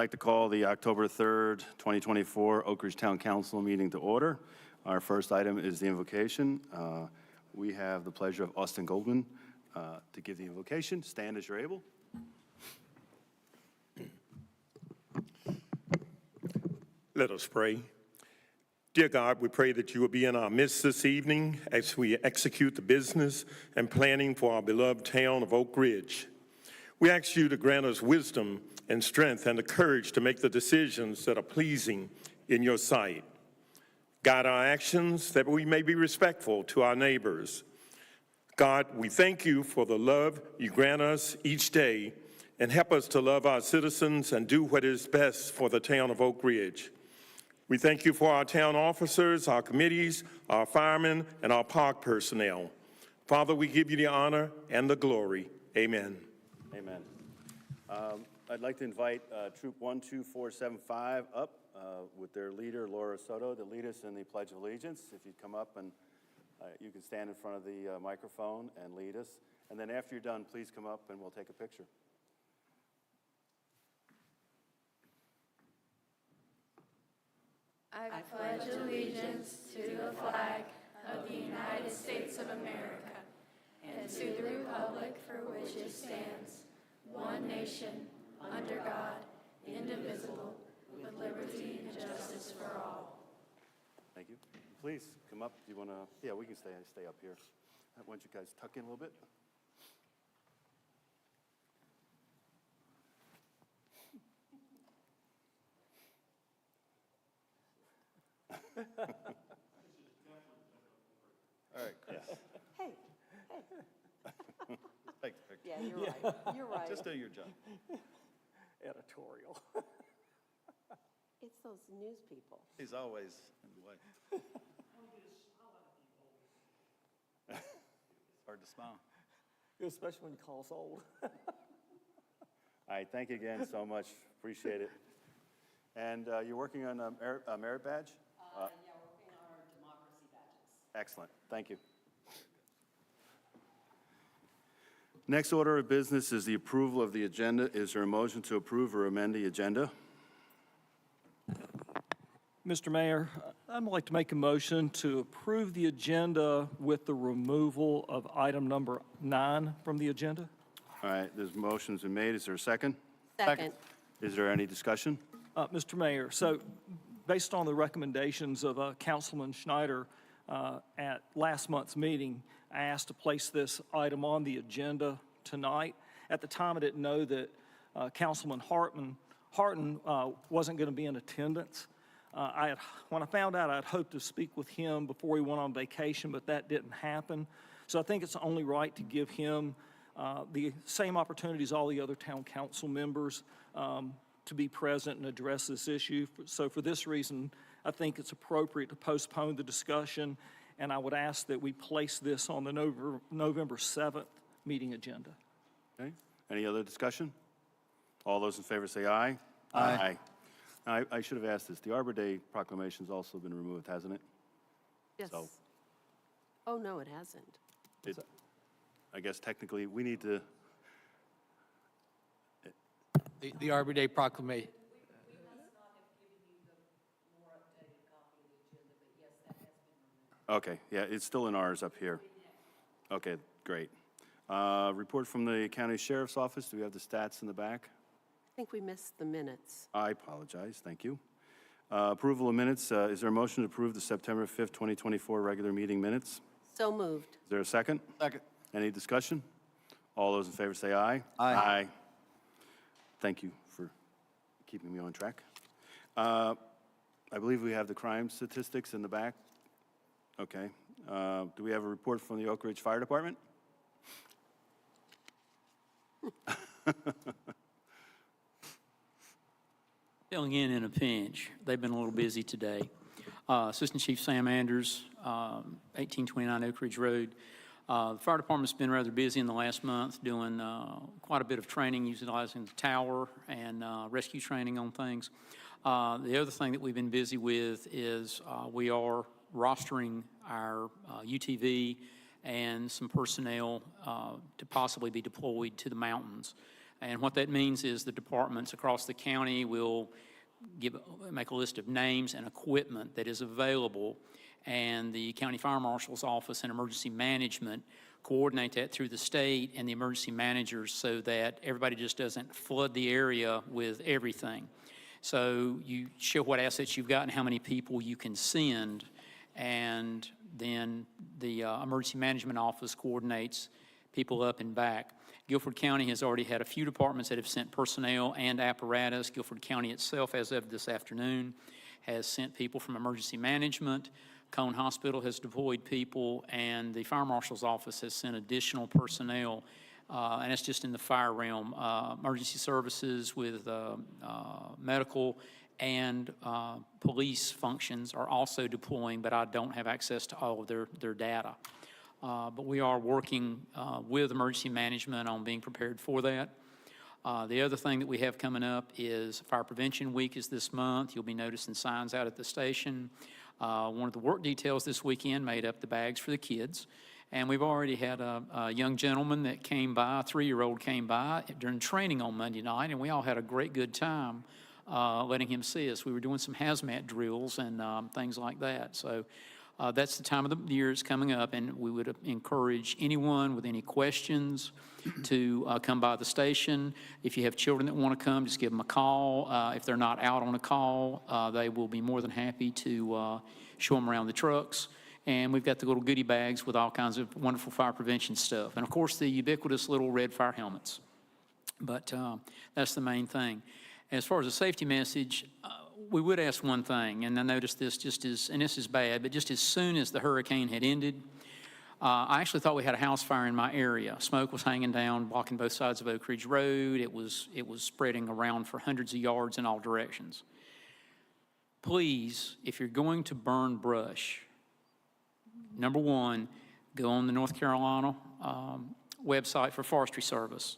like to call the October 3rd, 2024 Oak Ridge Town Council meeting to order. Our first item is the invocation. We have the pleasure of Austin Goldman to give the invocation. Stand as you're able. Let us pray. Dear God, we pray that you will be in our midst this evening as we execute the business and planning for our beloved town of Oak Ridge. We ask you to grant us wisdom and strength and the courage to make the decisions that are pleasing in your sight. Guide our actions that we may be respectful to our neighbors. God, we thank you for the love you grant us each day and help us to love our citizens and do what is best for the town of Oak Ridge. We thank you for our town officers, our committees, our firemen, and our park personnel. Father, we give you the honor and the glory. Amen. Amen. I'd like to invite Troop 12475 up with their leader, Laura Soto, to lead us in the Pledge of Allegiance. If you'd come up and you can stand in front of the microphone and lead us. And then after you're done, please come up and we'll take a picture. I pledge allegiance to the flag of the United States of America and to the republic for which it stands, one nation, under God, indivisible, with liberty and justice for all. Thank you. Please come up. Do you want to? Yeah, we can stay up here. Why don't you guys tuck in a little bit? All right, Chris. Hey. Take the picture. Yeah, you're right. You're right. Just do your job. Editorial. It's those news people. He's always in the way. It's hard to smile. Especially when you call us old. All right, thank you again so much. Appreciate it. And you're working on a merit badge? Yeah, we're working on our democracy badges. Excellent. Thank you. Next order of business is the approval of the agenda. Is there a motion to approve or amend the agenda? Mr. Mayor, I'd like to make a motion to approve the agenda with the removal of item number 9 from the agenda. All right, there's motions been made. Is there a second? Second. Is there any discussion? Mr. Mayor, so based on the recommendations of Councilman Schneider at last month's meeting, I asked to place this item on the agenda tonight. At the time, I didn't know that Councilman Harton wasn't going to be in attendance. When I found out, I'd hoped to speak with him before he went on vacation, but that didn't happen. So I think it's only right to give him the same opportunity as all the other town council members to be present and address this issue. So for this reason, I think it's appropriate to postpone the discussion, and I would ask that we place this on the November 7th meeting agenda. Okay. Any other discussion? All those in favor say aye. Aye. I should have asked this. The Arbor Day proclamation's also been removed, hasn't it? Yes. So- Oh, no, it hasn't. I guess technically we need to, The Arbor Day proclamation. We must not have given you the more updated copy of the agenda, but yes, that has been removed. okay, yeah, it's still in ours up here. Okay, great. Report from the county sheriff's office. Do we have the stats in the back? I think we missed the minutes. I apologize, thank you. Approval of minutes, is there a motion to approve the September 5th, 2024 regular meeting minutes? So moved. Is there a second? Second. Any discussion? All those in favor say aye. Aye. Thank you for keeping me on track. I believe we have the crime statistics in the back. Okay. Do we have a report from the Oak Ridge Fire Department? Filling in a pinch. They've been a little busy today. Assistant Chief Sam Anders, 1829 Oak Ridge Road. The fire department's been rather busy in the last month doing quite a bit of training, utilizing the tower and rescue training on things. The other thing that we've been busy with is we are rostering our UTV and some personnel to possibly be deployed to the mountains. And what that means is the departments across the county will make a list of names and equipment that is available, and the county fire marshal's office and emergency management coordinate that through the state and the emergency managers so that everybody just doesn't flood the area with everything. So you show what assets you've got and how many people you can send, and then the emergency management office coordinates people up and back. Guilford County has already had a few departments that have sent personnel and apparatus. Guilford County itself, as of this afternoon, has sent people from emergency management. Cone Hospital has deployed people, and the fire marshal's office has sent additional personnel, and it's just in the fire realm. Emergency services with medical and police functions are also deploying, but I don't have access to all of their data. But we are working with emergency management on being prepared for that. The other thing that we have coming up is Fire Prevention Week is this month. You'll be noticing signs out at the station. One of the work details this weekend made up the bags for the kids. And we've already had a young gentleman that came by, a 3-year-old came by during training on Monday night, and we all had a great good time letting him see us. We were doing some hazmat drills and things like that. So that's the time of the year it's coming up, and we would encourage anyone with any questions to come by the station. If you have children that want to come, just give them a call. If they're not out on a call, they will be more than happy to show them around the trucks. And we've got the little goodie bags with all kinds of wonderful fire prevention stuff. And of course, the ubiquitous little red fire helmets. But that's the main thing. As far as a safety message, we would ask one thing, and I noticed this just as, and this is bad, but just as soon as the hurricane had ended, I actually thought we had a house fire in my area. Smoke was hanging down, blocking both sides of Oak Ridge Road. It was spreading around for hundreds of yards in all directions. Please, if you're going to burn brush, number one, go on the North Carolina website for Forestry Service.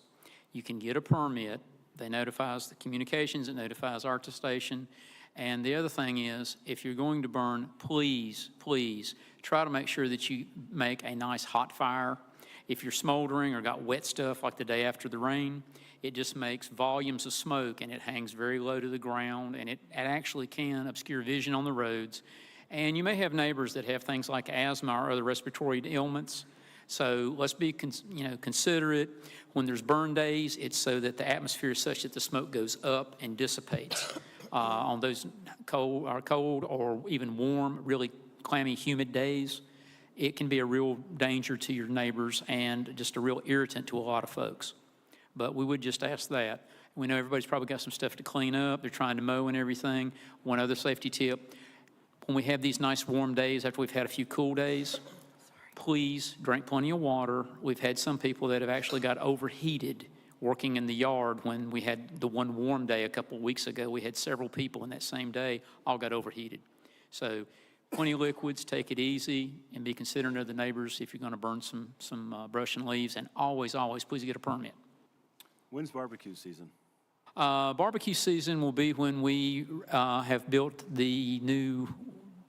You can get a permit. They notifies the communications, it notifies our station. And the other thing is, if you're going to burn, please, please, try to make sure that you make a nice hot fire. If you're smoldering or got wet stuff like the day after the rain, it just makes volumes of smoke and it hangs very low to the ground, and it actually can obscure vision on the roads. And you may have neighbors that have things like asthma or other respiratory ailments. So let's be considerate. When there's burn days, it's so that the atmosphere is such that the smoke goes up and dissipates. On those cold or even warm, really clammy, humid days, it can be a real danger to your neighbors and just a real irritant to a lot of folks. But we would just ask that. We know everybody's probably got some stuff to clean up. They're trying to mow and everything. One other safety tip, when we have these nice warm days after we've had a few cool days, please drink plenty of water. We've had some people that have actually got overheated working in the yard when we had the one warm day a couple of weeks ago. We had several people in that same day all got overheated. So plenty of liquids, take it easy, and be considerate of the neighbors if you're going to burn some brush and leaves. And always, always, please get a permit. When's barbecue season? Barbecue season will be when we have built the new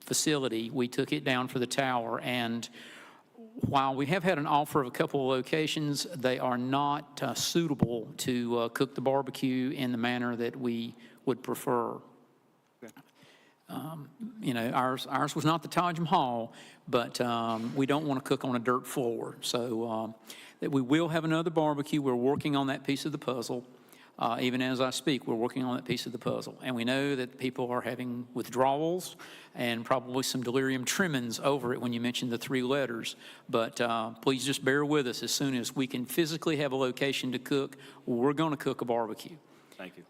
facility. We took it down for the tower, and while we have had an offer of a couple of locations, they are not suitable to cook the barbecue in the manner that we would prefer. Ours was not the Taj Mahal, but we don't want to cook on a dirt floor. So that we will have another barbecue. We're working on that piece of the puzzle. Even as I speak, we're working on that piece of the puzzle. And we know that people are having withdrawals and probably some delirium tremens over it when you mention the 3 letters. But please just bear with us. As soon as we can physically have a location to cook, we're going to cook a barbecue. Thank you.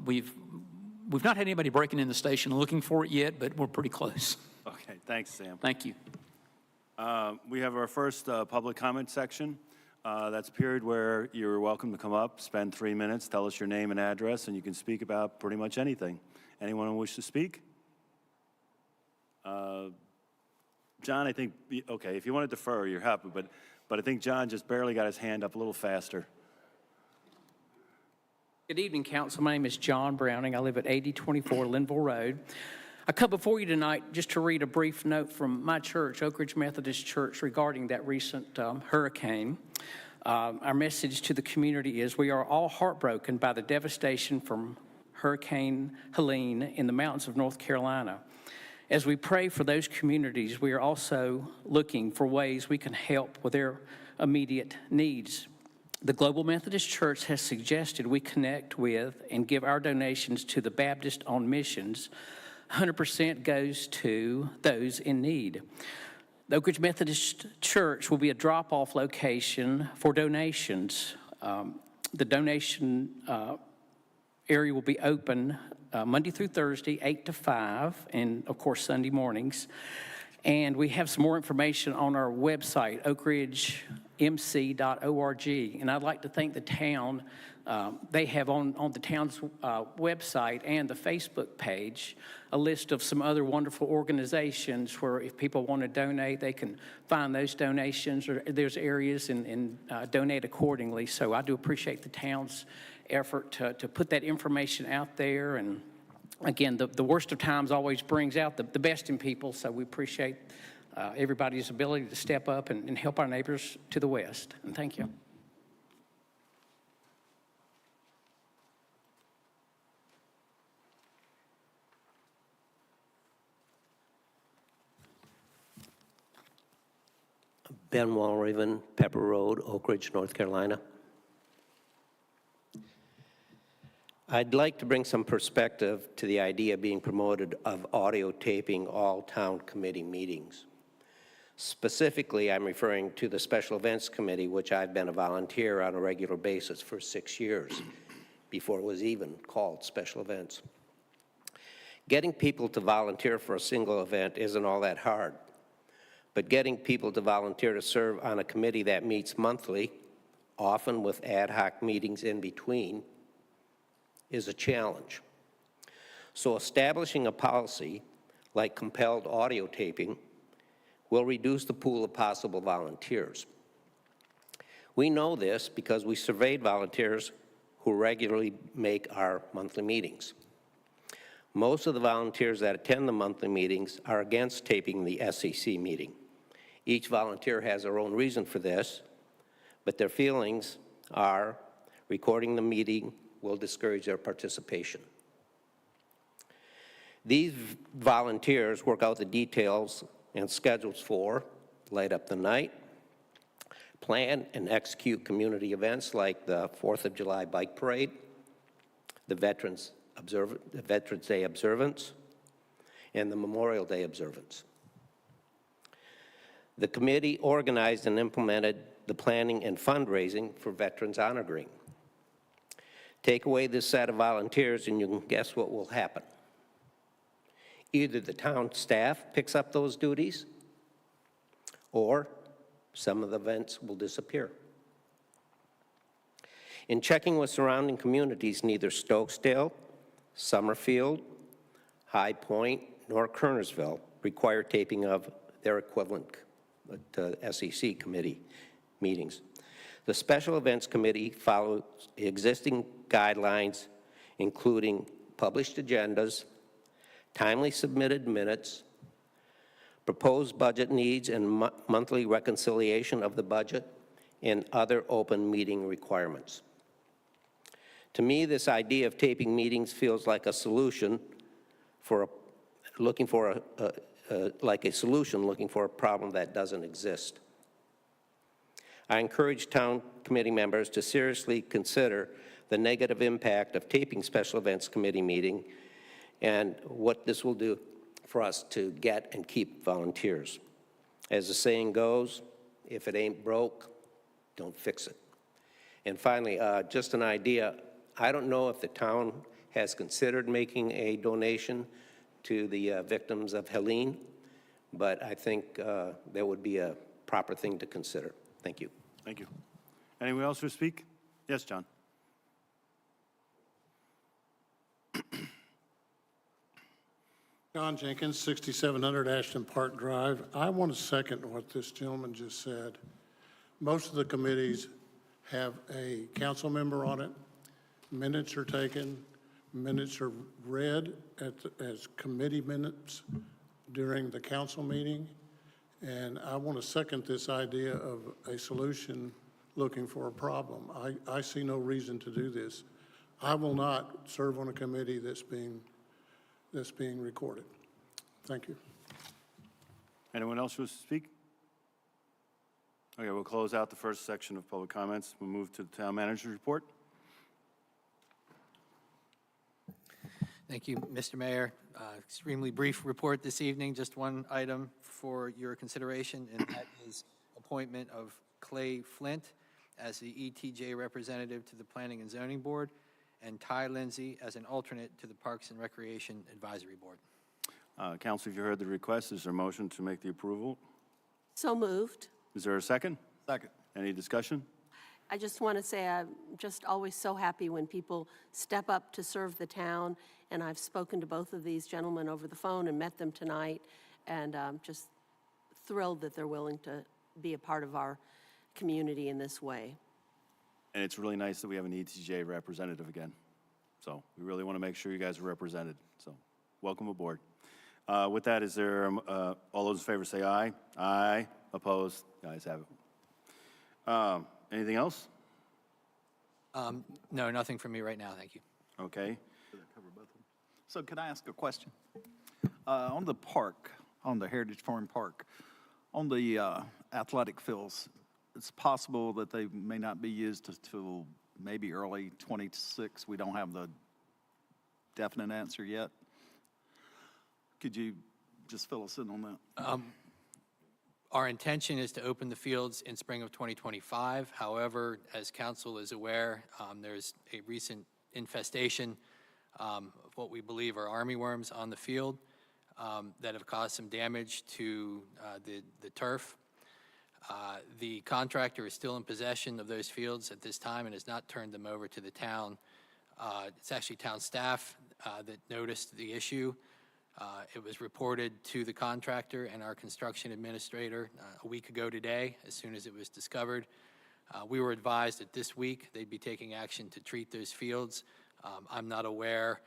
We've not had anybody breaking in the station looking for it yet, but we're pretty close. Okay, thanks, Sam. Thank you. We have our first public comment section. That's a period where you're welcome to come up, spend 3 minutes, tell us your name and address, and you can speak about pretty much anything. Anyone who wishes to speak? John, I think, okay, if you want to defer, you're happy, but I think John just barely got his hand up a little faster. Good evening, Council. My name is John Browning. I live at 8024 Linville Road. I come before you tonight just to read a brief note from my church, Oak Ridge Methodist Church, regarding that recent hurricane. Our message to the community is we are all heartbroken by the devastation from Hurricane Helene in the mountains of North Carolina. As we pray for those communities, we are also looking for ways we can help with their immediate needs. The Global Methodist Church has suggested we connect with and give our donations to the Baptist on Missions. 100% goes to those in need. The Oak Ridge Methodist Church will be a drop-off location for donations. The donation area will be open Monday through Thursday, 8 to 5, and of course Sunday mornings. And we have some more information on our website, oakridgemc.org. And I'd like to thank the town. They have on the town's website and the Facebook page a list of some other wonderful organizations where if people want to donate, they can find those donations, or there's areas and donate accordingly. So I do appreciate the town's effort to put that information out there. And again, the worst of times always brings out the best in people, so we appreciate everybody's ability to step up and help our neighbors to the west. And thank you. Ben Walraven, Pepper Road, Oak Ridge, North Carolina. I'd like to bring some perspective to the idea being promoted of audio taping all town committee meetings. Specifically, I'm referring to the Special Events Committee, which I've been a volunteer on a regular basis for 6 years, before it was even called Special Events. Getting people to volunteer for a single event isn't all that hard, but getting people to volunteer to serve on a committee that meets monthly, often with ad hoc meetings in between, is a challenge. So establishing a policy like compelled audio taping will reduce the pool of possible volunteers. We know this because we surveyed volunteers who regularly make our monthly meetings. Most of the volunteers that attend the monthly meetings are against taping the SEC meeting. Each volunteer has their own reason for this, but their feelings are recording the meeting will discourage their participation. These volunteers work out the details and schedules for light up the night, plan and execute community events like the 4th of July Bike Parade, the Veterans Day observance, and the Memorial Day observance. The committee organized and implemented the planning and fundraising for Veterans Honor Green. Take away this set of volunteers and you can guess what will happen. Either the town staff picks up those duties or some of the events will disappear. In checking with surrounding communities, neither Stokesdale, Summerfield, High Point, nor Kernersville require taping of their equivalent to SEC committee meetings. The Special Events Committee follows existing guidelines, including published agendas, timely submitted minutes, proposed budget needs and monthly reconciliation of the budget, and other open meeting requirements. To me, this idea of taping meetings feels like a solution for looking for a problem that doesn't exist. I encourage town committee members to seriously consider the negative impact of taping Special Events Committee meeting and what this will do for us to get and keep volunteers. As the saying goes, if it ain't broke, don't fix it. And finally, just an idea, I don't know if the town has considered making a donation to the victims of Helene, but I think that would be a proper thing to consider. Thank you. Thank you. Anyone else who speak? Yes, John. John Jenkins, 6700 Ashton Park Drive. I want to second what this gentleman just said. Most of the committees have a council member on it. Minutes are taken. Minutes are read as committee minutes during the council meeting. And I want to second this idea of a solution looking for a problem. I see no reason to do this. I will not serve on a committee that's being recorded. Thank you. Anyone else wish to speak? Okay, we'll close out the first section of public comments. We'll move to the town manager's report. Thank you, Mr. Mayor. Extremely brief report this evening, just one item for your consideration, and that is appointment of Clay Flint as the ETJ representative to the Planning and Zoning Board, and Ty Lindsay as an alternate to the Parks and Recreation Advisory Board. Council, if you heard the request, is there a motion to make the approval? So moved. Is there a second? Second. Any discussion? I just want to say I'm just always so happy when people step up to serve the town, and I've spoken to both of these gentlemen over the phone and met them tonight, and just thrilled that they're willing to be a part of our community in this way. And it's really nice that we have an ETJ representative again. So we really want to make sure you guys are represented. So welcome aboard. With that, is there, all those in favor say aye. Aye. Opposed? The ayes have it. Anything else? No, nothing from me right now, thank you. Okay. So can I ask a question? On the park, on the Heritage Farm Park, on the athletic fields, it's possible that they may not be used until maybe early '26. We don't have the definite answer yet. Could you just fill us in on that? Our intention is to open the fields in spring of 2025. However, as council is aware, there's a recent infestation of what we believe are armyworms on the field that have caused some damage to the turf. The contractor is still in possession of those fields at this time and has not turned them over to the town. It's actually town staff that noticed the issue. It was reported to the contractor and our construction administrator a week ago today, as soon as it was discovered. We were advised that this week they'd be taking action to treat those fields. I'm not aware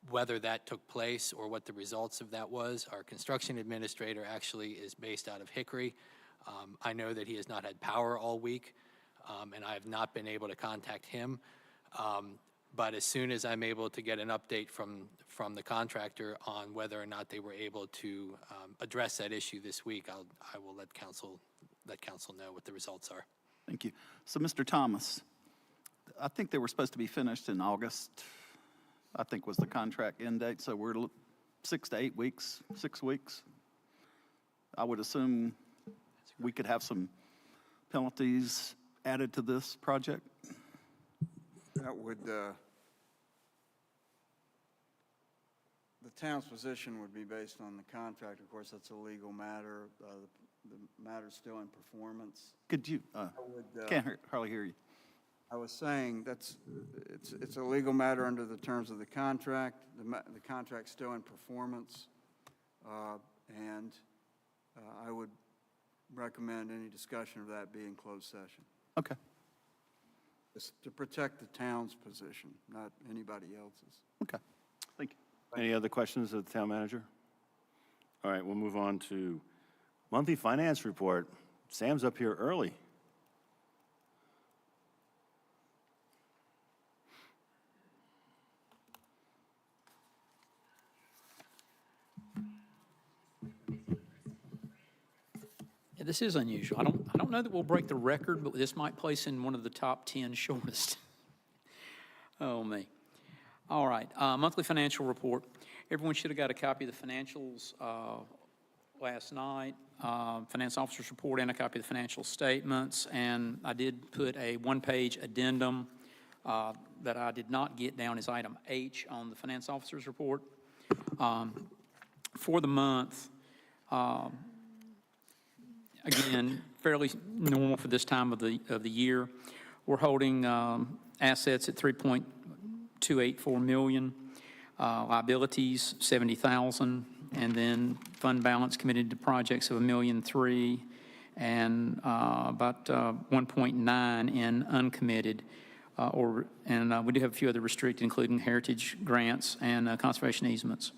whether that took place or what the results of that was. Our construction administrator actually is based out of Hickory. I know that he has not had power all week, and I have not been able to contact him. But as soon as I'm able to get an update from the contractor on whether or not they were able to address that issue this week, I will let council know what the results are. Thank you. So, Mr. Thomas, I think they were supposed to be finished in August, I think was the contract end date, so we're 6 to 8 weeks, 6 weeks. I would assume we could have some penalties added to this project? That would, the town's position would be based on the contract. Of course, that's a legal matter. The matter's still in performance. Could you, can't hardly hear you. I was saying it's a legal matter under the terms of the contract. The contract's still in performance, and I would recommend any discussion of that be in closed session. Okay. It's to protect the town's position, not anybody else's. Okay. Thank you. Any other questions of the town manager? All right, we'll move on to monthly finance report. Sam's up here early. Yeah, this is unusual. I don't know that we'll break the record, but this might place in one of the top 10 shortest. Oh, me. All right, monthly financial report. Everyone should have got a copy of the financials last night, finance officer's report and a copy of the financial statements. And I did put a one-page addendum that I did not get down as item H on the finance officer's report. For the month, again, fairly normal for this time of the year. We're holding assets at $3.284 million, liabilities $70,000, and then fund balance committed to projects of $1.3 million, and about 1.9 in uncommitted. We do have a few other restricted, including heritage grants and conservation easements.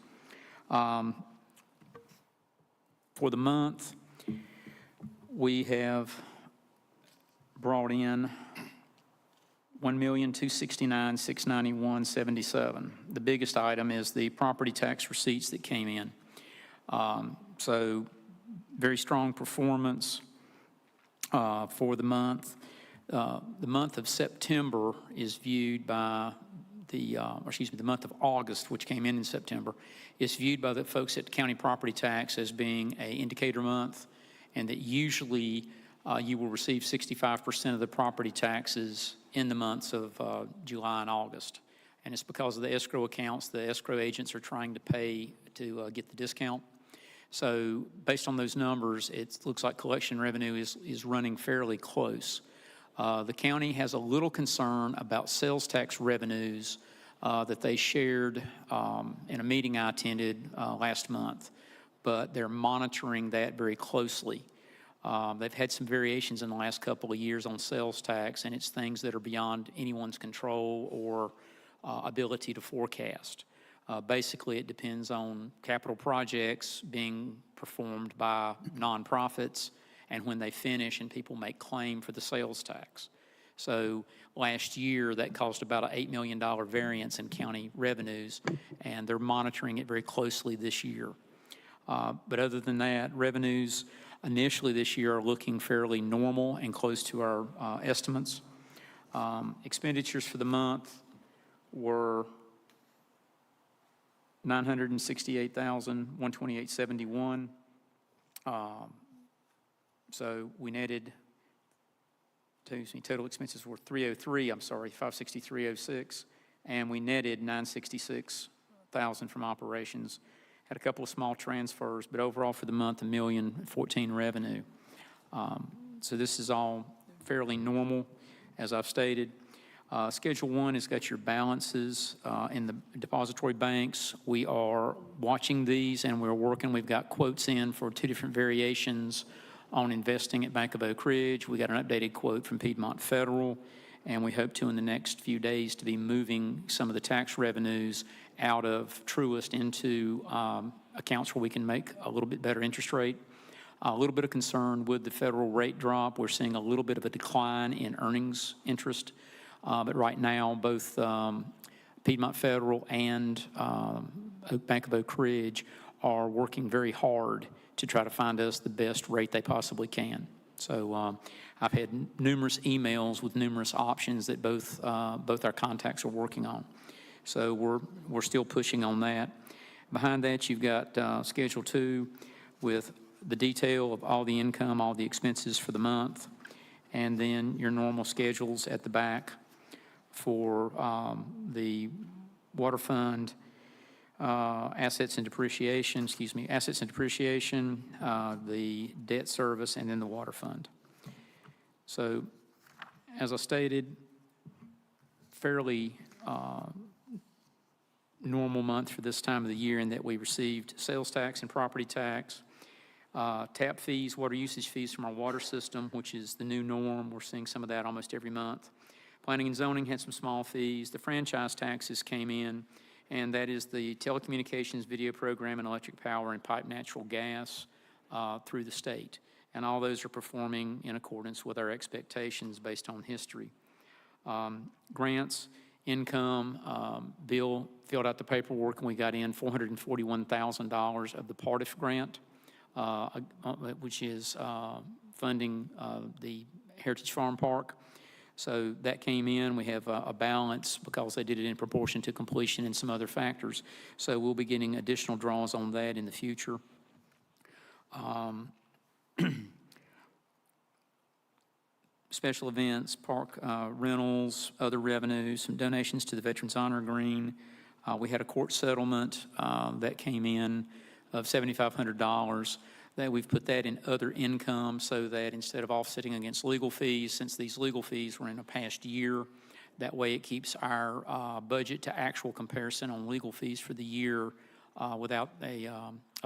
For the month, we have brought in $1,269,691.77. The biggest item is the property tax receipts that came in. So very strong performance for the month. The month of September is viewed by the month of August, which came in September, is viewed by the folks at County Property Tax as being an indicator month, and that usually you will receive 65% of the property taxes in the months of July and August. And it's because of the escrow accounts, the escrow agents are trying to pay to get the discount. So based on those numbers, it looks like collection revenue is running fairly close. The county has a little concern about sales tax revenues that they shared in a meeting I attended last month, but they're monitoring that very closely. They've had some variations in the last couple of years on sales tax, and it's things that are beyond anyone's control or ability to forecast. Basically, it depends on capital projects being performed by nonprofits and when they finish and people make claim for the sales tax. So last year, that caused about an $8 million variance in county revenues, and they're monitoring it very closely this year. But other than that, revenues initially this year are looking fairly normal and close to our estimates. Expenditures for the month were $968,128.71. So we netted, total expenses were $563,06, and we netted $966,000 from operations. Had a couple of small transfers, but overall for the month, $1,014,000 revenue. So this is all fairly normal, as I've stated. Schedule 1 has got your balances in the depository banks. We are watching these, and we're working. We've got quotes in for 2 different variations on investing at Bank of Oak Ridge. We got an updated quote from Piedmont Federal, and we hope to, in the next few days, to be moving some of the tax revenues out of Truist into accounts where we can make a little bit better interest rate. A little bit of concern with the federal rate drop. We're seeing a little bit of a decline in earnings interest, but right now, both Piedmont Federal and Bank of Oak Ridge are working very hard to try to find us the best rate they possibly can. So I've had numerous emails with numerous options that both our contacts are working on. So we're still pushing on that. Behind that, you've got Schedule 2 with the detail of all the income, all the expenses for the month, and then your normal schedules at the back for the water fund, assets and depreciation, the debt service, and then the water fund. So, as I stated, fairly normal month for this time of the year in that we received sales tax and property tax, tap fees, water usage fees from our water system, which is the new norm. We're seeing some of that almost every month. Planning and zoning had some small fees. The franchise taxes came in, and that is the telecommunications, video program, and electric power and pipe natural gas through the state. And all those are performing in accordance with our expectations based on history. Grants, income, Bill filled out the paperwork, and we got in $441,000 of the Partif grant, which is funding the Heritage Farm Park. So that came in. We have a balance because they did it in proportion to completion and some other factors. So we'll be getting additional draws on that in the future. Special events, park rentals, other revenues, some donations to the Veterans Honor Green. We had a court settlement that came in of $7,500. That we've put that in other income so that instead of offsetting against legal fees, since these legal fees were in a past year, that way it keeps our budget to actual comparison on legal fees for the year without a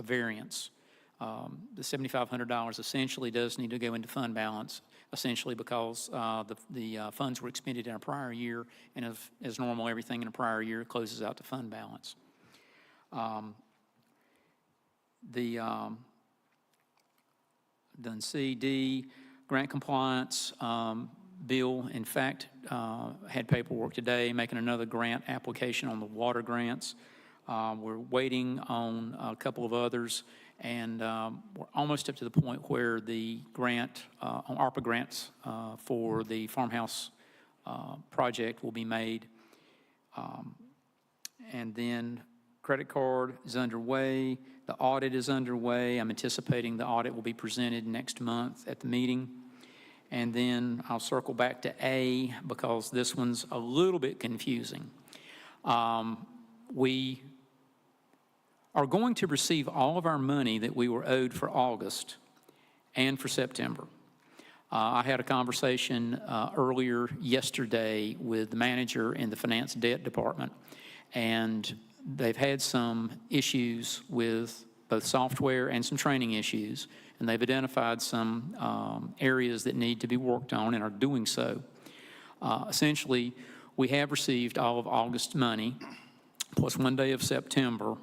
variance. The $7,500 essentially does need to go into fund balance, essentially because the funds were expended in a prior year, and as normal, everything in a prior year closes out to fund balance. Done C, D, grant compliance. Bill, in fact, had paperwork today, making another grant application on the water grants. We're waiting on a couple of others, and we're almost up to the point where the grant, on ARPA grants for the farmhouse project will be made. And then credit card is underway. The audit is underway. I'm anticipating the audit will be presented next month at the meeting. And then I'll circle back to A because this one's a little bit confusing. We are going to receive all of our money that we were owed for August and for September. I had a conversation earlier yesterday with the manager in the finance debt department, and they've had some issues with both software and some training issues, and they've identified some areas that need to be worked on and are doing so. Essentially, we have received all of August money, plus 1 day of September,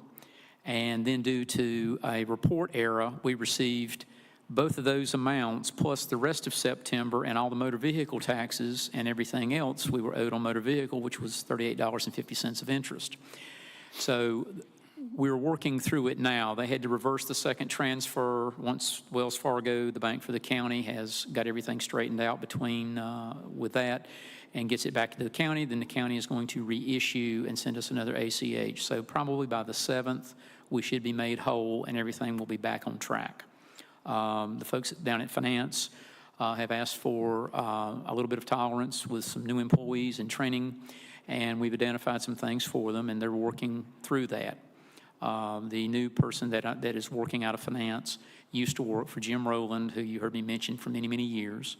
and then due to a report error, we received both of those amounts, plus the rest of September and all the motor vehicle taxes and everything else we were owed on motor vehicle, which was $38.50 of interest. So we're working through it now. They had to reverse the second transfer once Wells Fargo, the bank for the county, has got everything straightened out between with that and gets it back to the county. Then the county is going to reissue and send us another ACH. So probably by the 7th, we should be made whole and everything will be back on track. The folks down at Finance have asked for a little bit of tolerance with some new employees and training, and we've identified some things for them, and they're working through that. The new person that is working out of Finance used to work for Jim Rowland, who you heard me mention for many, many years.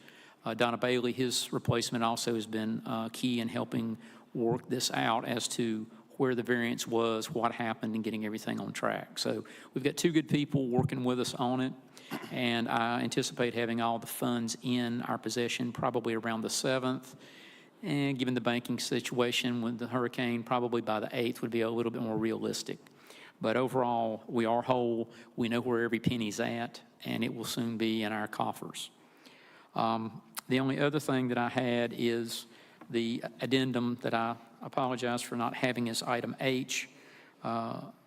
Donna Bailey, his replacement, also has been key in helping work this out as to where the variance was, what happened, and getting everything on track. So we've got two good people working with us on it, and I anticipate having all the funds in our possession probably around the 7th. And given the banking situation with the hurricane, probably by the 8th would be a little bit more realistic. But overall, we are whole. We know where every penny's at, and it will soon be in our coffers. The only other thing that I had is the addendum that I apologize for not having as item H.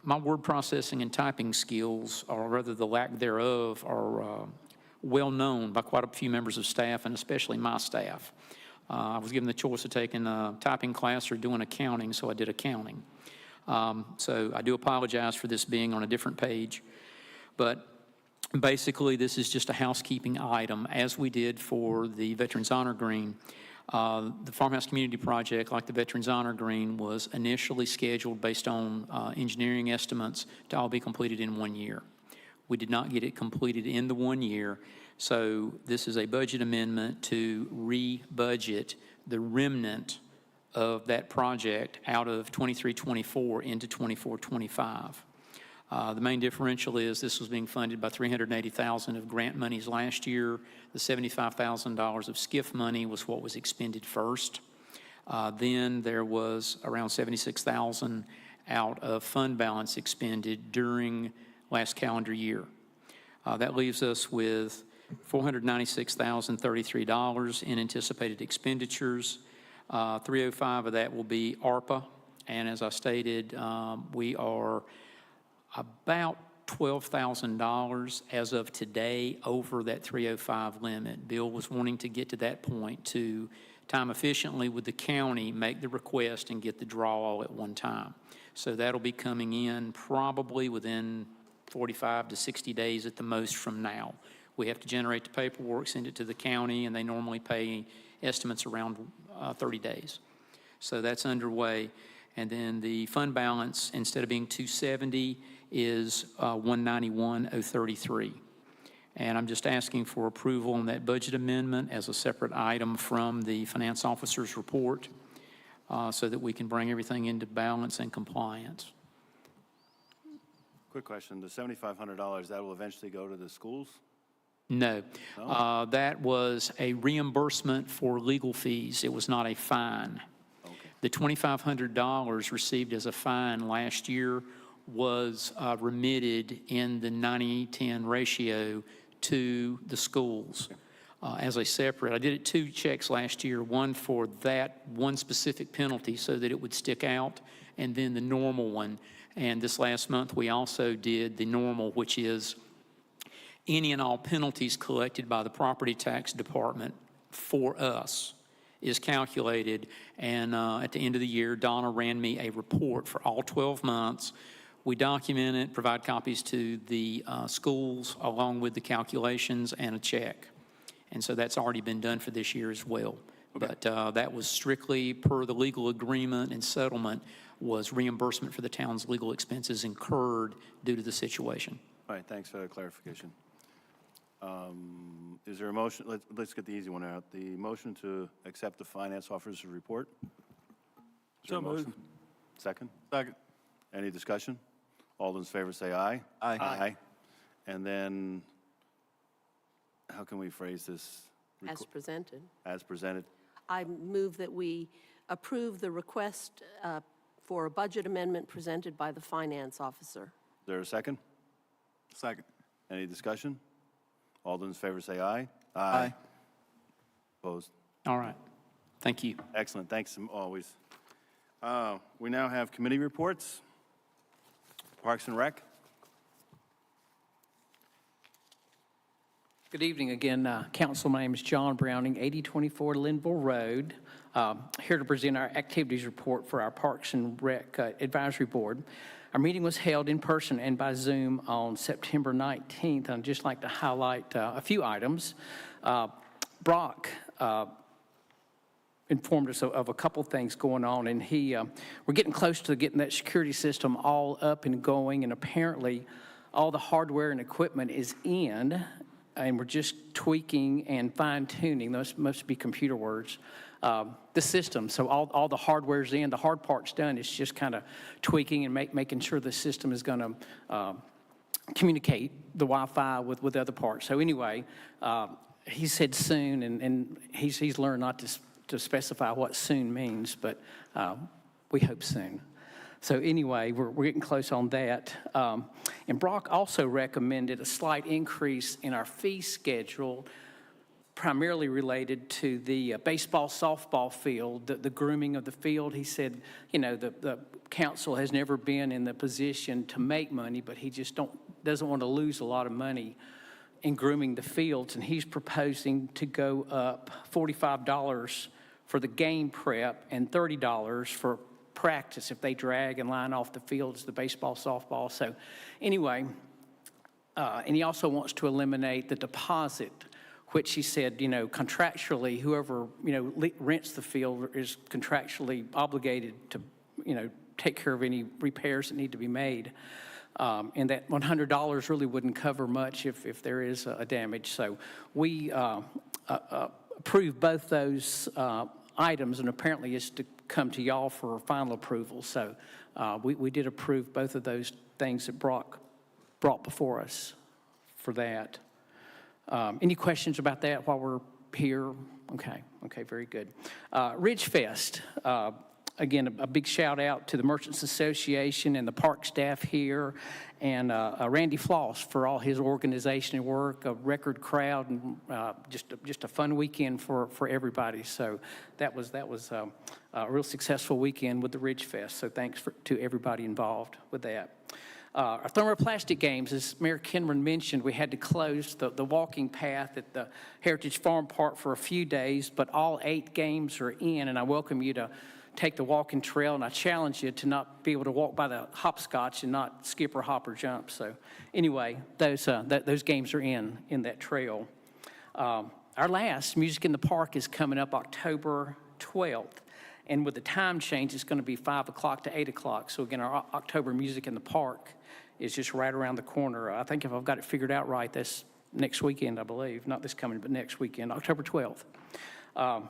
My word processing and typing skills, or rather the lack thereof, are well known by quite a few members of staff, and especially my staff. I was given the choice of taking a typing class or doing accounting, so I did accounting. So I do apologize for this being on a different page, but basically this is just a housekeeping item, as we did for the Veterans Honor Green. The Farmhouse Community Project, like the Veterans Honor Green, was initially scheduled based on engineering estimates to all be completed in 1 year. We did not get it completed in the 1 year, so this is a budget amendment to re-budget the remnant of that project out of 23-24 into 24-25. The main differential is this was being funded by $380,000 of grant monies last year. The $75,000 of SCIF money was what was expended first. Then there was around $76,000 out of fund balance expended during last calendar year. That leaves us with $496,033 in anticipated expenditures. 305 of that will be ARPA, and as I stated, we are about $12,000 as of today over that 305 limit. Bill was wanting to get to that point to time efficiently with the county, make the request and get the draw all at one time. So that'll be coming in probably within 45 to 60 days at the most from now. We have to generate the paperwork, send it to the county, and they normally pay estimates around 30 days. So that's underway. And then the fund balance, instead of being 270, is 191,033. And I'm just asking for approval on that budget amendment as a separate item from the finance officer's report so that we can bring everything into balance and compliance. Quick question, the $7,500, that will eventually go to the schools? No, that was a reimbursement for legal fees. It was not a fine. Okay. The $2,500 received as a fine last year was remitted in the 90-10 ratio to the schools. as a separate. I did it 2 checks last year, one for that one specific penalty so that it would stick out, and then the normal one. And this last month, we also did the normal, which is any and all penalties collected by the property tax department for us is calculated. And at the end of the year, Donna ran me a report for all 12 months. We document it, provide copies to the schools along with the calculations and a check. And so that's already been done for this year as well. But that was strictly per the legal agreement and settlement, was reimbursement for the town's legal expenses incurred due to the situation. All right, thanks for that clarification. Is there a motion? Let's get the easy one out. The motion to accept the finance officer's report? Is there a So moved. motion? Second? Second. Any discussion? All those in favor say aye. Aye. Aye. And then, how can we phrase this? As presented. As presented? I move that we approve the request for a budget amendment presented by the finance officer. Is there a second? Second. Any discussion? All those in favor say aye. Aye. Opposed? All right. Thank you. Excellent, thanks always. We now have committee reports. Parks and Rec. Good evening again, Council. My name is John Browning, 8024 Linville Road. Here to present our activities report for our Parks and Rec Advisory Board. Our meeting was held in person and by Zoom on September 19th. I'd just like to highlight a few items. Brock informed us of a couple things going on, and we're getting close to getting that security system all up and going, and apparently all the hardware and equipment is in, and we're just tweaking and fine-tuning, those must be computer words, the system. So all the hardware's in, the hard part's done. It's just kind of tweaking and making sure the system is going to communicate the Wi-Fi with other parts. So anyway, he said soon, and he's learned not to specify what soon means, but we hope soon. So anyway, we're getting close on that. And Brock also recommended a slight increase in our fee schedule, primarily related to the baseball, softball field, the grooming of the field. He said, you know, the council has never been in the position to make money, but he just doesn't want to lose a lot of money in grooming the fields, and he's proposing to go up $45 for the game prep and $30 for practice if they drag and line off the fields, the baseball, softball. So anyway, and he also wants to eliminate the deposit, which he said, you know, contractually, whoever, you know, rents the field is contractually obligated to, you know, take care of any repairs that need to be made. And that $100 really wouldn't cover much if there is a damage. So we approved both those items, and apparently it's to come to y'all for final approval. So we did approve both of those things that Brock brought before us for that. Any questions about that while we're here? Okay, very good. Ridge Fest. Again, a big shout out to the Merchants Association and the park staff here, and Randy Floss for all his organization and work, a record crowd, and just a fun weekend for everybody. So that was a real successful weekend with the Ridge Fest. So thanks to everybody involved with that. Our thermoplastic games, as Mayor Kinman mentioned, we had to close the walking path at the Heritage Farm Park for a few days, but all 8 games are in, and I welcome you to take the walking trail, and I challenge you to not be able to walk by the hopscotch and not skip or hop or jump. So anyway, those games are in that trail. Our last Music in the Park is coming up October 12th. And with the time change, it's going to be 5 o'clock to 8 o'clock. So again, our October Music in the Park is just right around the corner. I think if I've got it figured out right, that's next weekend, I believe. Not this coming, but next weekend, October 12th. Our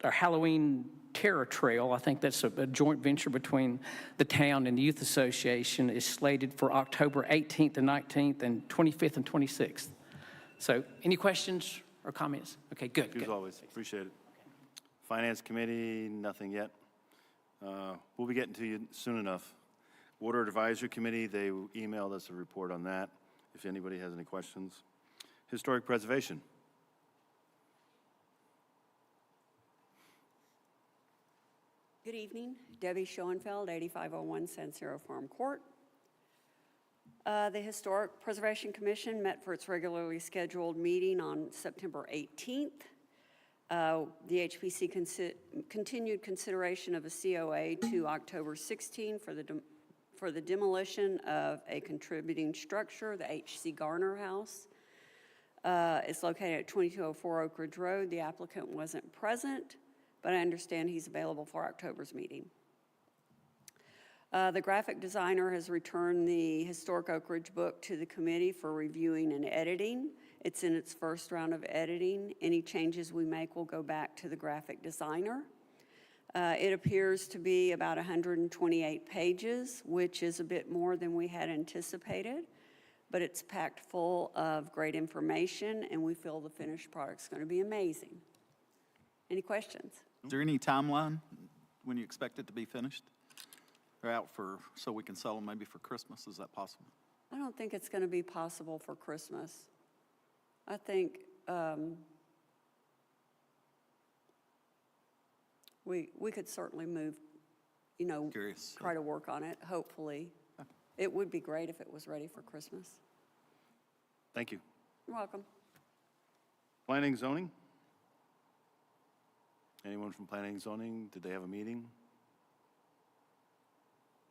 Halloween Terror Trail, I think that's a joint venture between the town and the Youth Association, is slated for October 18th and 19th and 25th and 26th. So any questions or comments? Okay, good. As always, appreciate it. Finance Committee, nothing yet. We'll be getting to you soon enough. Water Advisory Committee, they emailed us a report on that, if anybody has any questions. Historic Preservation. Good evening, Debbie Schoenfeld, 8501 Sansero Farm Court. The Historic Preservation Commission met for its regularly scheduled meeting on September 18th. The HPC continued consideration of a COA to October 16 for the demolition of a contributing structure, the H.C. Garner House. It's located at 2204 Oak Ridge Road. The applicant wasn't present, but I understand he's available for October's meeting. The graphic designer has returned the Historic Oak Ridge book to the committee for reviewing and editing. It's in its first round of editing. Any changes we make will go back to the graphic designer. It appears to be about 128 pages, which is a bit more than we had anticipated, but it's packed full of great information, and we feel the finished product's going to be amazing. Any questions? Is there any timeline when you expect it to be finished? They're out so we can sell them maybe for Christmas, is that possible? I don't think it's going to be possible for Christmas. I think we could certainly move, Curious. try to work on it, hopefully. It would be great if it was ready for Christmas. Thank you. You're welcome. Planning and zoning? Anyone from planning and zoning? Did they have a meeting?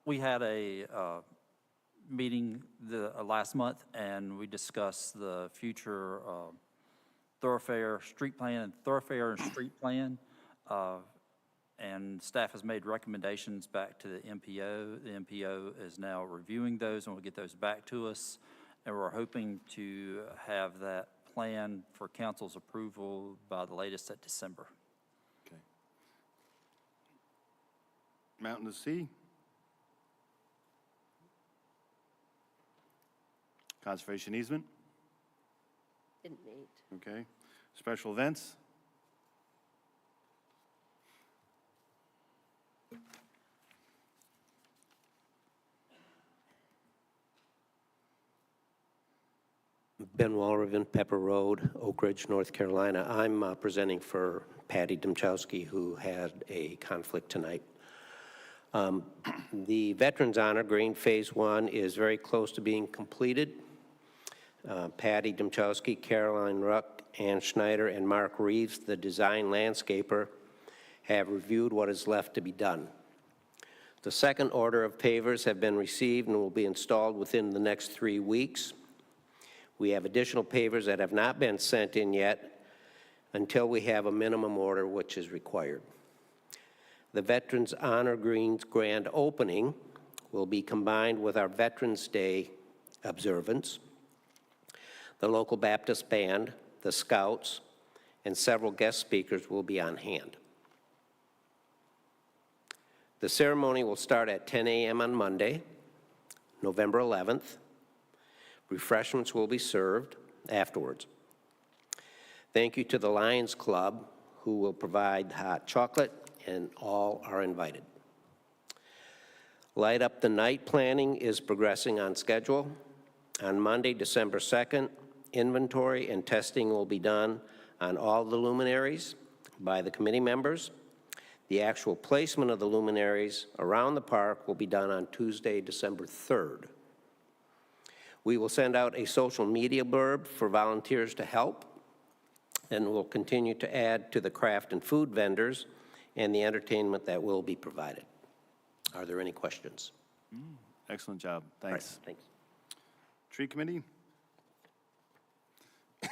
We had a meeting last month, and we discussed the future thoroughfare and street plan. And staff has made recommendations back to the MPO. The MPO is now reviewing those and will get those back to us. And we're hoping to have that plan for council's approval by the latest at December. Okay. Mountain to Sea? Conservation easement? Didn't meet. Okay. Special events? Ben Walraven, Pepper Road, Oak Ridge, North Carolina. I'm presenting for Patty Demchowski, who had a conflict tonight. The Veterans Honor Green Phase 1 is very close to being completed. Patty Demchowski, Caroline Ruck, Ann Schneider, and Mark Reeves, the design landscaper, have reviewed what is left to be done. The second order of pavers have been received and will be installed within the next 3 weeks. We have additional pavers that have not been sent in yet until we have a minimum order which is required. The Veterans Honor Green's grand opening will be combined with our Veterans Day observance. The local Baptist band, the Scouts, and several guest speakers will be on hand. The ceremony will start at 10 a.m. on Monday, November 11th. Refreshments will be served afterwards. Thank you to the Lions Club, who will provide hot chocolate, and all are invited. Light Up the Night planning is progressing on schedule. On Monday, December 2nd, inventory and testing will be done on all the luminaries by the committee members. The actual placement of the luminaries around the park will be done on Tuesday, December 3rd. We will send out a social media blurb for volunteers to help, and we'll continue to add to the craft and food vendors and the entertainment that will be provided. Are there any questions? Excellent job. Thanks. Right, thanks. Tree Committee? Tree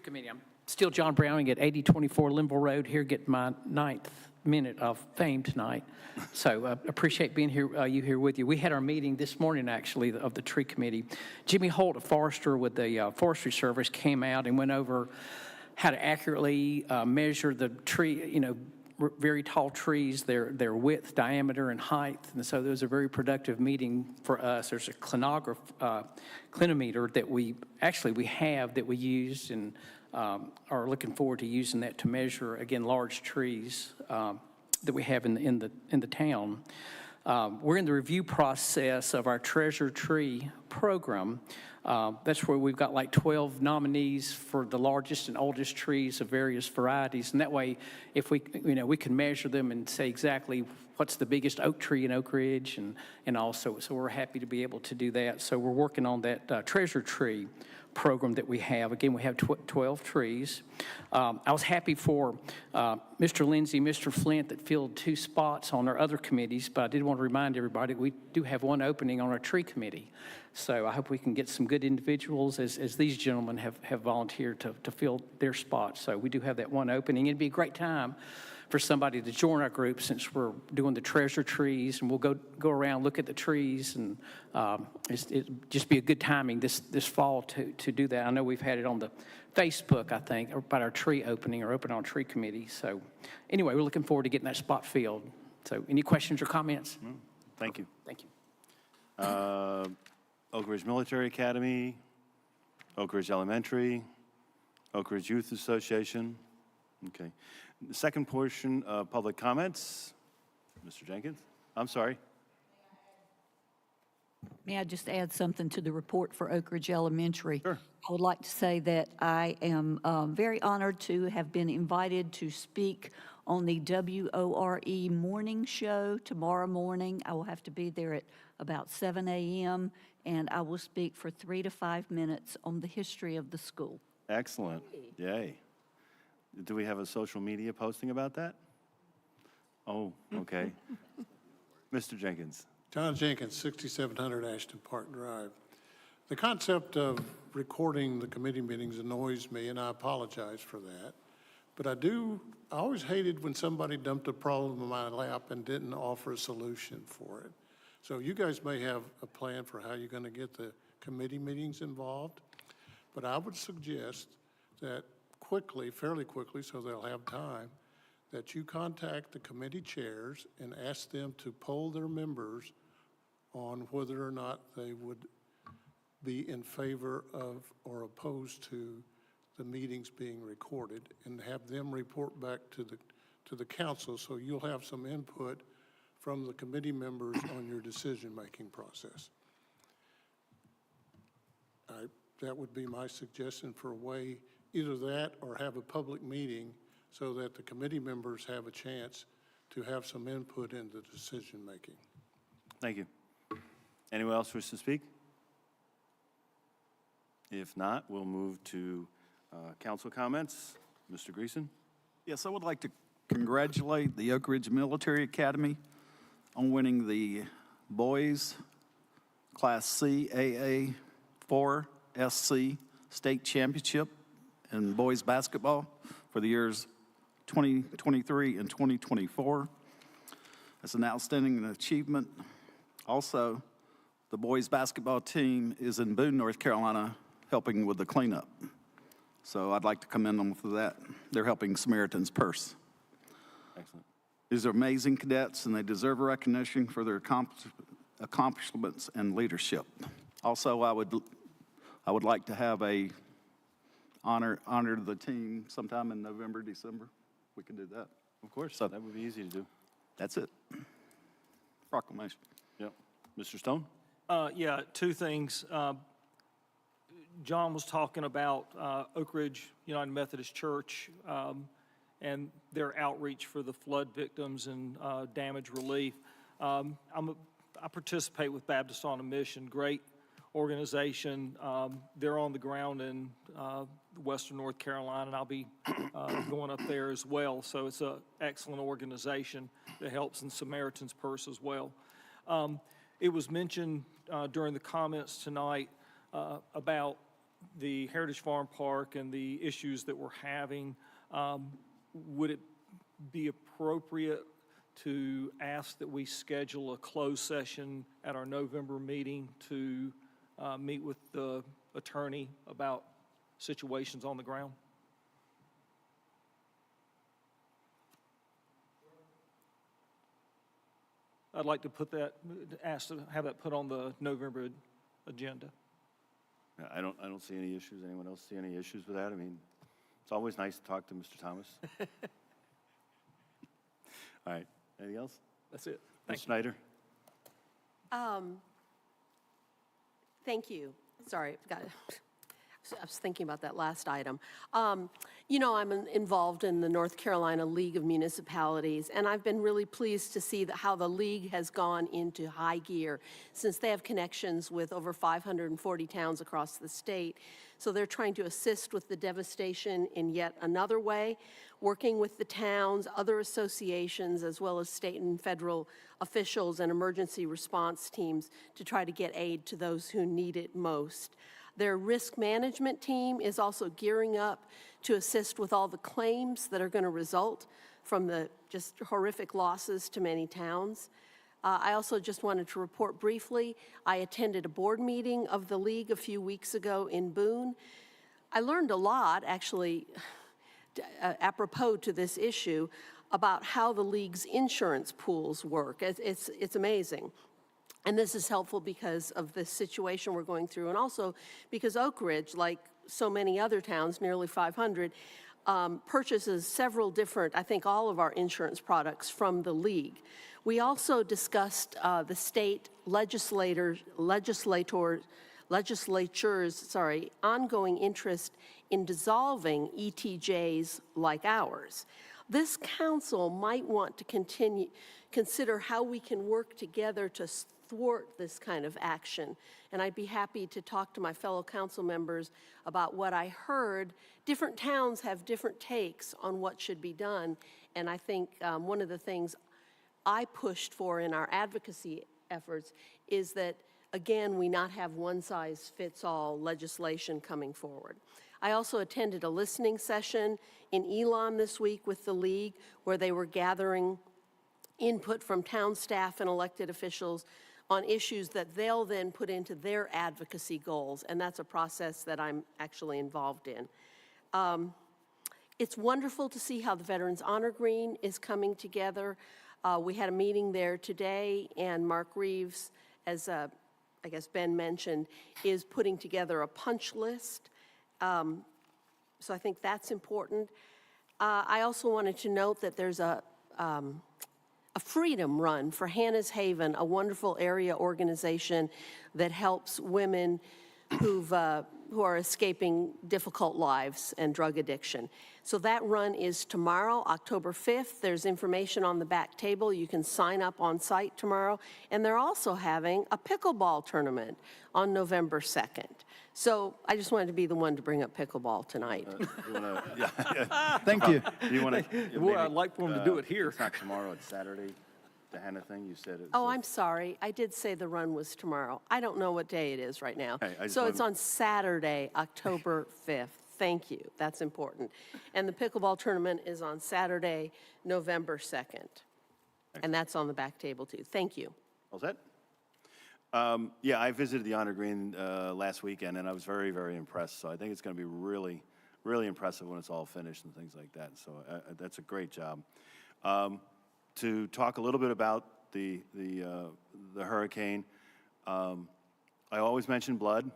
Committee, I'm still John Browning at 8024 Linville Road, here getting my 9th minute of fame tonight. So appreciate being here, you here with you. We had our meeting this morning, actually, of the Tree Committee. Jimmy Holt, a forester with the Forestry Service, came out and went over how to accurately measure the tree, very tall trees, their width, diameter, and height. And so it was a very productive meeting for us. There's a clinometer that we have that we used, and are looking forward to using that to measure, again, large trees that we have in the town. We're in the review process of our Treasure Tree program. That's where we've got like 12 nominees for the largest and oldest trees of various varieties. And that way, if we, we can measure them and say exactly what's the biggest oak tree in Oak Ridge and also, so we're happy to be able to do that. So we're working on that Treasure Tree program that we have. Again, we have 12 trees. I was happy for Mr. Lindsay, Mr. Flint that filled 2 spots on our other committees, but I did want to remind everybody we do have 1 opening on our tree committee. So I hope we can get some good individuals as these gentlemen have volunteered to fill their spots. So we do have that 1 opening. It'd be a great time for somebody to join our group since we're doing the treasure trees, and we'll go around, look at the trees, and it just be a good timing this fall to do that. I know we've had it on the Facebook, I think, about our tree opening or open on tree committee. So anyway, we're looking forward to getting that spot filled. So any questions or comments? Thank you. Thank you. Oak Ridge Military Academy, Oak Ridge Elementary, Oak Ridge Youth Association. Okay. The second portion of public comments. Mr. Jenkins? I'm sorry. May I just add something to the report for Oak Ridge Elementary? Sure. I would like to say that I am very honored to have been invited to speak on the WORE morning show tomorrow morning. I will have to be there at about 7 a.m., and I will speak for 3 to 5 minutes on the history of the school. Excellent. Yay. Do we have a social media posting about that? Oh, okay. Mr. Jenkins. John Jenkins, 6700 Ashton Park Drive. The concept of recording the committee meetings annoys me, and I apologize for that. But I always hated when somebody dumped a problem in my lap and didn't offer a solution for it. So you guys may have a plan for how you're going to get the committee meetings involved, but I would suggest that fairly quickly, so they'll have time, that you contact the committee chairs and ask them to poll their members on whether or not they would be in favor of or opposed to the meetings being recorded, and have them report back to the council, so you'll have some input from the committee members on your decision-making process. That would be my suggestion for a way, either that or have a public meeting so that the committee members have a chance to have some input in the decision-making. Thank you. Anyone else wish to speak? If not, we'll move to council comments. Mr. Greason? Yes, I would like to congratulate the Oak Ridge Military Academy on winning the boys Class C AA4 SC State Championship in boys basketball for the years 2023 and 2024. That's an outstanding achievement. Also, the boys basketball team is in Boone, North Carolina, helping with the cleanup. So I'd like to commend them for that. They're helping Samaritan's Purse. Excellent. These are amazing cadets, and they deserve recognition for their accomplishments and leadership. Also, I would like to have a honor the team sometime in November, December. We can do that. Of course, So- that would be easy to do. That's it. Proclamation. Yep. Mr. Stone? Yeah, 2 things. John was talking about Oak Ridge United Methodist Church and their outreach for the flood victims and damage relief. I participate with Baptist on a Mission, great organization. They're on the ground in Western North Carolina, and I'll be going up there as well. So it's an excellent organization that helps in Samaritan's Purse as well. It was mentioned during the comments tonight about the Heritage Farm Park and the issues that we're having. Would it be appropriate to ask that we schedule a closed session at our November meeting to meet with the attorney about situations on the ground? I'd like to ask to have that put on the November agenda. I don't see any issues. Anyone else see any issues with that? I mean, it's always nice to talk to Mr. Thomas. All right. Anything else? That's it. Ms. Snyder? Thank you. Sorry, I was thinking about that last item. You know, I'm involved in the North Carolina League of Municipalities, and I've been really pleased to see how the league has gone into high gear since they have connections with over 540 towns across the state. So they're trying to assist with the devastation in yet another way, working with the towns, other associations, as well as state and federal officials and emergency response teams to try to get aid to those who need it most. Their risk management team is also gearing up to assist with all the claims that are going to result from the just horrific losses to many towns. I also just wanted to report briefly, I attended a board meeting of the League a few weeks ago in Boone. I learned a lot, actually, apropos to this issue, about how the League's insurance pools work. It's amazing. And this is helpful because of the situation we're going through, and also because Oak Ridge, like so many other towns, nearly 500, purchases several different, I think all of our insurance products from the League. We also discussed the state legislatures' ongoing interest in dissolving ETJs like ours. This council might want to consider how we can work together to thwart this kind of action. And I'd be happy to talk to my fellow council members about what I heard. Different towns have different takes on what should be done. And I think one of the things I pushed for in our advocacy efforts is that, again, we not have one-size-fits-all legislation coming forward. I also attended a listening session in Elon this week with the League, where they were gathering input from town staff and elected officials on issues that they'll then put into their advocacy goals, and that's a process that I'm actually involved in. It's wonderful to see how the Veterans Honor Green is coming together. We had a meeting there today, and Mark Reeves, as I guess Ben mentioned, is putting together a punch list. So I think that's important. I also wanted to note that there's a freedom run for Hannah's Haven, a wonderful area organization that helps women who are escaping difficult lives and drug addiction. So that run is tomorrow, October 5th. There's information on the back table. You can sign up on site tomorrow. And they're also having a pickleball tournament on November 2nd. So I just wanted to be the one to bring up pickleball tonight. Thank you. Do you want to? Boy, I'd like for them to do it here. It's not tomorrow, it's Saturday, the Hannah thing, you said it. Oh, I'm sorry. I did say the run was tomorrow. I don't know what day it is right now. Hey, I just So it's wanted- on Saturday, October 5th. Thank you. That's important. And the pickleball tournament is on Saturday, November 2nd. And that's on the back table, too. Thank you. All set? Yeah, I visited the Honor Green last weekend, and I was very, very impressed. So I think it's going to be really, really impressive when it's all finished and things like that. So that's a great job. To talk a little bit about the hurricane, I always mention blood.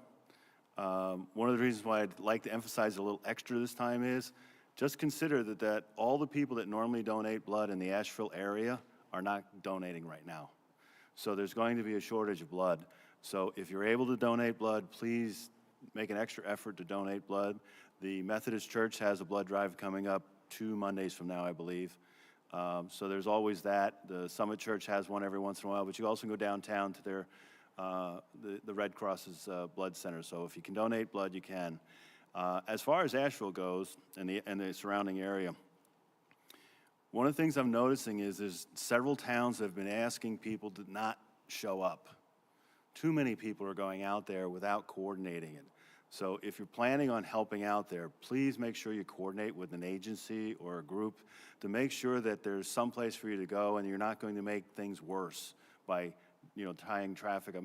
One of the reasons why I'd like to emphasize a little extra this time is just consider that all the people that normally donate blood in the Asheville area are not donating right now. So there's going to be a shortage of blood. So if you're able to donate blood, please make an extra effort to donate blood. The Methodist Church has a blood drive coming up 2 Mondays from now, I believe. So there's always that. The Summit Church has one every once in a while, but you also go downtown to their the Red Cross's blood center. So if you can donate blood, you can. As far as Asheville goes and the surrounding area, one of the things I'm noticing is there's several towns that have been asking people to not show up. Too many people are going out there without coordinating it. So if you're planning on helping out there, please make sure you coordinate with an agency or a group to make sure that there's some place for you to go and you're not going to make things worse by tying traffic.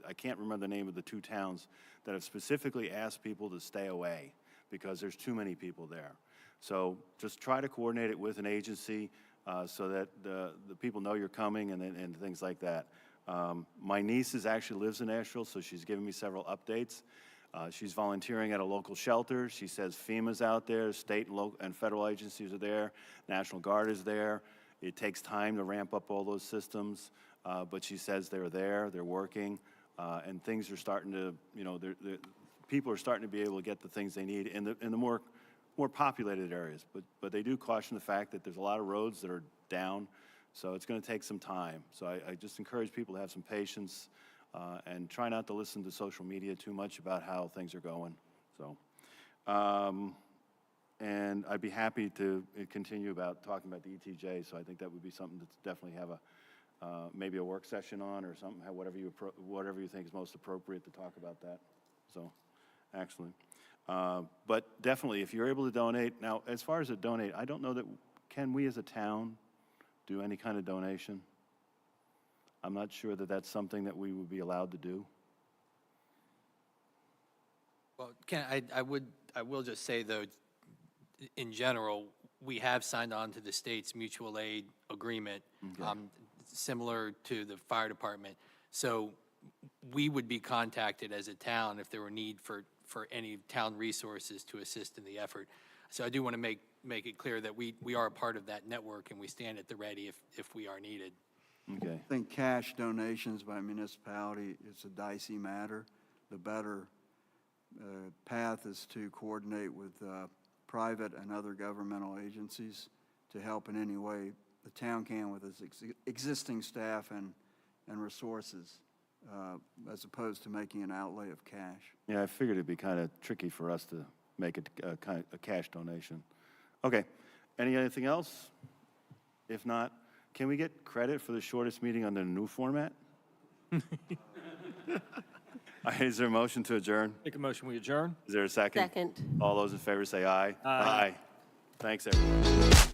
I can't remember the name of the 2 towns that have specifically asked people to stay away because there's too many people there. So just try to coordinate it with an agency so that the people know you're coming and things like that. My niece actually lives in Asheville, so she's given me several updates. She's volunteering at a local shelter. She says FEMA's out there, state and local and federal agencies are there, National Guard is there. It takes time to ramp up all those systems. but she says they're there, they're working, and things are starting to, people are starting to be able to get the things they need in the more populated areas. But they do caution the fact that there's a lot of roads that are down, so it's going to take some time. So I just encourage people to have some patience and try not to listen to social media too much about how things are going. So, and I'd be happy to continue about talking about the ETJ. So I think that would be something to definitely have maybe a work session on or something. Whatever you think is most appropriate to talk about that. So, excellent. But definitely, if you're able to donate now, as far as a donate, I don't know that can we as a town do any kind of donation. I'm not sure that that's something that we would be allowed to do. Well, I will just say, though, in general, we have signed on to the state's mutual aid agreement, similar to the fire department. So we would be contacted as a town if there were need for any town resources to assist in the effort. So I do want to make it clear that we are a part of that network, and we stand at the ready if we are needed. Okay. I think cash donations by municipality, it's a dicey matter. The better path is to coordinate with private and other governmental agencies to help in any way the town can with its existing staff and resources, as opposed to making an outlay of cash. Yeah, I figured it'd be kind of tricky for us to make it a cash donation. Okay. Anything else? If not, can we get credit for the shortest meeting under the new format? Is there a motion to adjourn? Make a motion, we adjourn. Is there a second? Second. All those in favor say aye. Aye. Thanks, everyone.